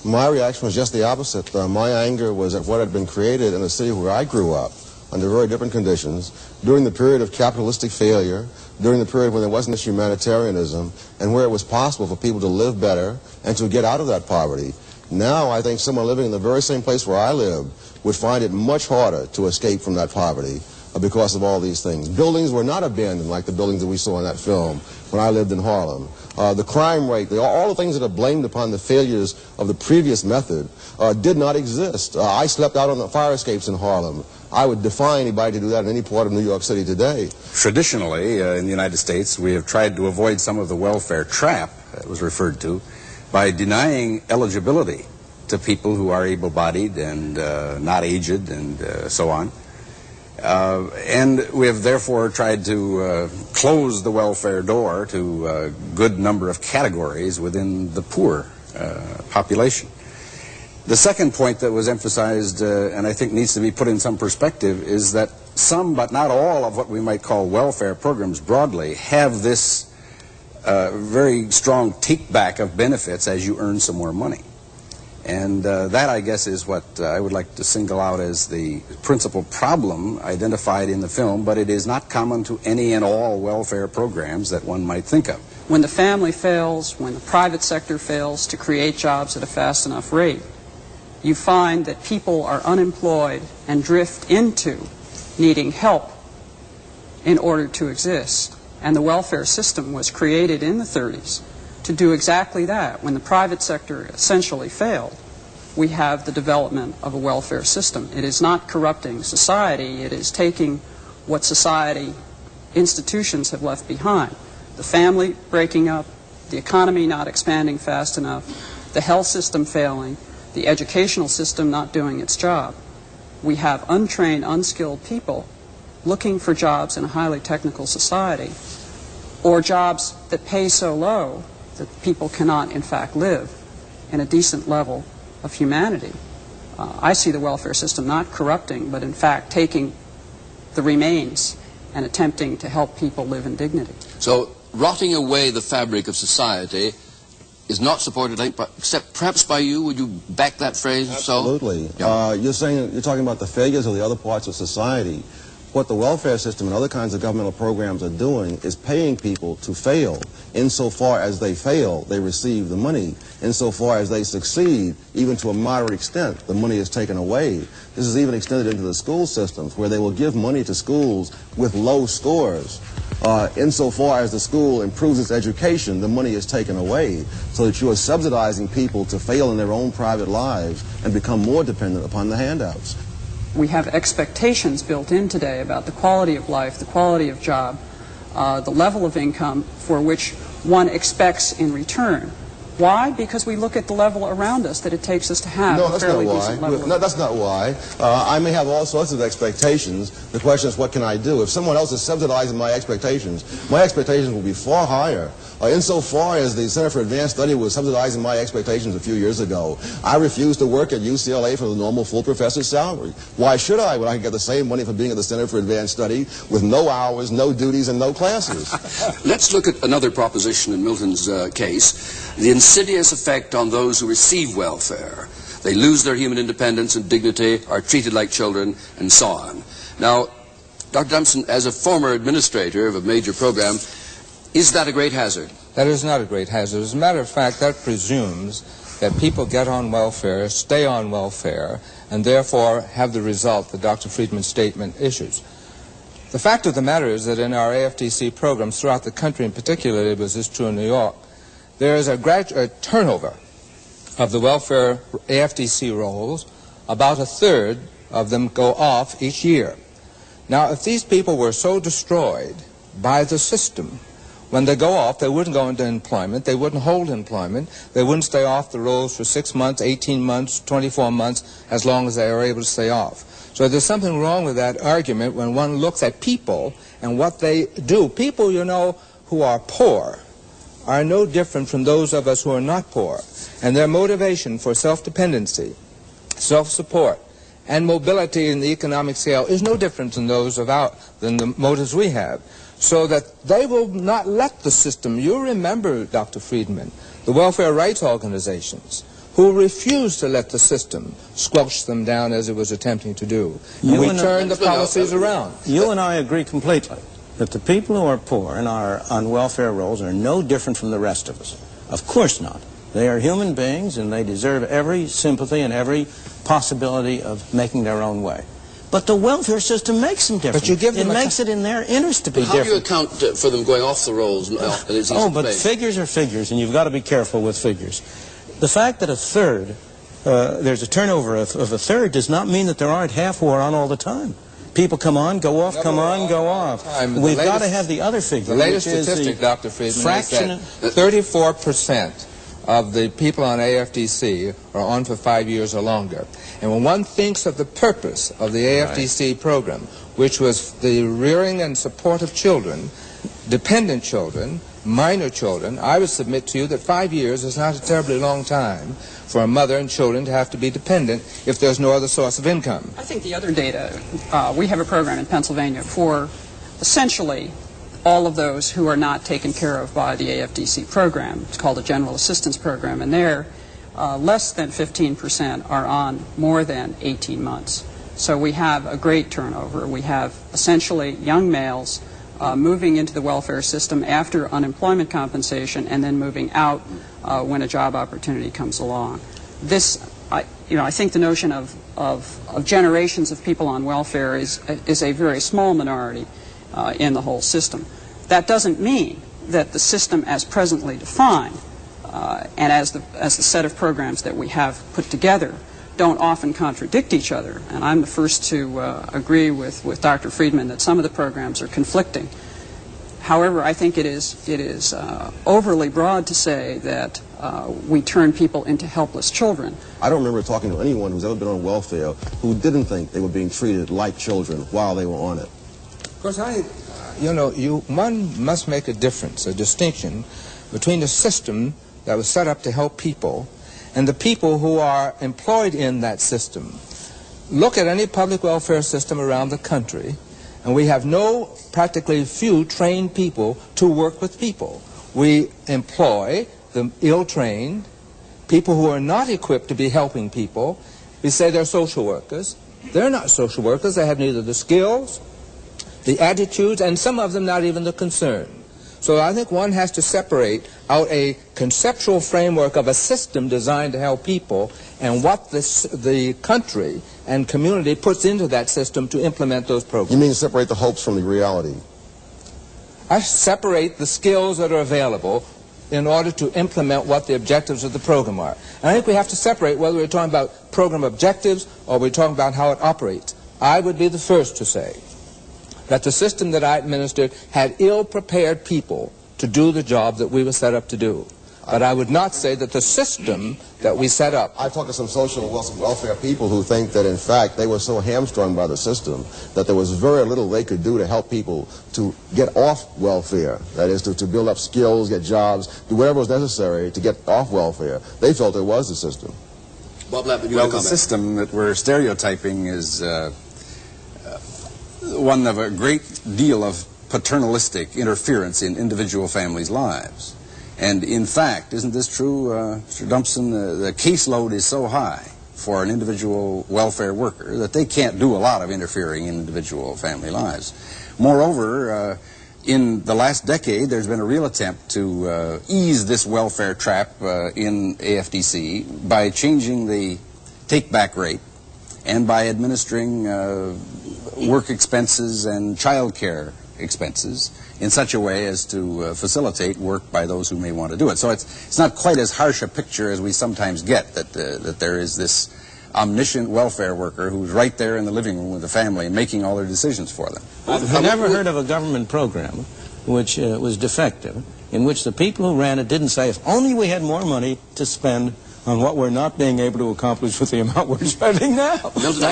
My reaction was just the opposite. My anger was at what had been created in the city where I grew up under very different conditions, during the period of capitalistic failure, during the period when there wasn't this humanitarianism, and where it was possible for people to live better and to get out of that poverty. Now I think someone living in the very same place where I lived would find it much harder to escape from that poverty because of all these things. Buildings were not abandoned like the buildings that we saw in that film when I lived in Harlem. The crime rate, all the things that are blamed upon the failures of the previous method did not exist. I slept out on the fire escapes in Harlem. I would defy anybody to do that in any part of New York City today. Traditionally, in the United States, we have tried to avoid some of the welfare trap that was referred to by denying eligibility to people who are able-bodied and not aged and so on. And we have therefore tried to close the welfare door to a good number of categories within the poor population. The second point that was emphasized, and I think needs to be put in some perspective, is that some, but not all, of what we might call welfare programs broadly have this very strong take-back of benefits as you earn some more money. And that, I guess, is what I would like to single out as the principal problem identified in the film, but it is not common to any and all welfare programs that one might think of. When the family fails, when the private sector fails to create jobs at a fast enough rate, you find that people are unemployed and drift into needing help in order to exist. And the welfare system was created in the 30s to do exactly that. When the private sector essentially failed, we have the development of a welfare system. It is not corrupting society. It is taking what society institutions have left behind. The family breaking up, the economy not expanding fast enough, the health system failing, the educational system not doing its job. We have untrained, unskilled people looking for jobs in a highly technical society, or jobs that pay so low that people cannot, in fact, live in a decent level of humanity. I see the welfare system not corrupting, but in fact taking the remains and attempting to help people live in dignity. So, rotting away the fabric of society is not supported, except perhaps by you. Would you back that phrase? Absolutely. So? Yeah. You're talking about the failures of the other parts of society. What the welfare system and other kinds of governmental programs are doing is paying people to fail. Insofar as they fail, they receive the money. Insofar as they succeed, even to a moderate extent, the money is taken away. This is even extended into the school systems, where they will give money to schools with low scores. Insofar as the school improves its education, the money is taken away, so that you are subsidizing people to fail in their own private lives and become more dependent upon the handouts. We have expectations built in today about the quality of life, the quality of job, the level of income for which one expects in return. Why? Because we look at the level around us that it takes us to have a fairly decent level. No, that's not why. I may have all sorts of expectations. The question is, what can I do? If someone else is subsidizing my expectations will be far higher. Insofar as the Center for Advanced Study was subsidizing my expectations a few years ago, I refused to work at UCLA for the normal full professor's salary. Why should I, when I can get the same money for being at the Center for Advanced Study with no hours, no duties, and no classes? Let's look at another proposition in Milton's case, the insidious effect on those who receive welfare. They lose their human independence and dignity, are treated like children, and so on. Now, Dr. Dumpson, as a former administrator of a major program, is that a great hazard? That is not a great hazard. As a matter of fact, that presumes that people get on welfare, stay on welfare, and therefore have the result that Dr. Friedman's statement issues. The fact of the matter is that in our AFDC programs throughout the country, in particular, it was this true in New York, there is a turnover of the welfare AFDC rolls. About a third of them go off each year. Now, if these people were so destroyed by the system, when they go off, they wouldn't go into employment, they wouldn't hold employment, they wouldn't stay off the rolls for 6 months, 18 months, 24 months, as long as they are able to stay off. So there's something wrong with that argument when one looks at people and what they do. People, you know, who are poor are no different from those of us who are not poor. And their motivation for self-dependency, self-support, and mobility in the economic scale is no different than those than the motives we have. So that they will not let the system. You remember, Dr. Friedman, the welfare rights organizations who refused to let the system squelch them down as it was attempting to do. And we turned the policies around. You and I agree completely that the people who are poor and are on welfare rolls are no different from the rest of us. Of course not. They are human beings, and they deserve every sympathy and every possibility of making their own way. But the welfare system makes them different. But you give them it makes it in their interest to be different. How do you account for them going off the rolls? But figures are figures, and you've got to be careful with figures. The fact that a third, there's a turnover of a third, does not mean that there aren't half who are on all the time. People come on, go off, come on, go off. We've got to have the other figure. The latest statistic, Dr. Friedman, is that 34% of the people on AFDC are on for 5 years or longer. And when one thinks of the purpose of the AFDC program, which was the rearing and support of children, dependent children, minor children, I would submit to you that 5 years is not a terribly long time for a mother and children to have to be dependent if there's no other source of income. I think the other data, we have a program in Pennsylvania for essentially all of those who are not taken care of by the AFDC program. It's called a General Assistance Program, and there less than 15% are on more than 18 months. So we have a great turnover. We have essentially young males moving into the welfare system after unemployment compensation and then moving out when a job opportunity comes along. This, I think the notion of generations of people on welfare is a very small minority in the whole system. That doesn't mean that the system as presently defined and as the set of programs that we have put together don't often contradict each other. And I'm the first to agree with Dr. Friedman that some of the programs are conflicting. However, I think it is overly broad to say that we turn people into helpless children. I don't remember talking to anyone who's ever been on welfare who didn't think they were being treated like children while they were on it. Of course, one must make a difference, a distinction between the system that was set up to help people and the people who are employed in that system. Look at any public welfare system around the country, and we have practically few trained people to work with people. We employ the ill-trained, people who are not equipped to be helping people. We say they're social workers. They're not social workers. They have neither the skills, the attitudes, and some of them not even the concern. So I think one has to separate out a conceptual framework of a system designed to help people and what the country and community puts into that system to implement those programs. You mean separate the hopes from the reality? I separate the skills that are available in order to implement what the objectives of the program are. And I think we have to separate whether we're talking about program objectives or we're talking about how it operates. I would be the first to say that the system that I administered had ill-prepared people to do the job that we were set up to do. But I would not say that the system that we set up... I talked to some social welfare people who think that, in fact, they were so hamstrung by the system that there was very little they could do to help people to get off welfare. That is, to build up skills, get jobs, do whatever was necessary to get off welfare. They felt it was the system. Bob Lappin, you well, have a the comment. system that we're stereotyping is one of a great deal of paternalistic interference in individual families' lives. And in fact, isn't this true, Mr. Dumpson? The caseload is so high for an individual welfare worker that they can't do a lot of interfering in individual family lives. Moreover, in the last decade, there's been a real attempt to ease this welfare trap in AFDC by changing the take-back rate and by administering work expenses and child care expenses in such a way as to facilitate work by those who may want to do it. So it's not quite as harsh a picture as we sometimes get, that there is this omniscient welfare worker who's right there in the living room with the family and making all their decisions for them. I've never heard of a government program which was defective, in which the people who ran it didn't say, if only we had more money to spend on what we're not being able to accomplish with the amount we're spending now. Milton,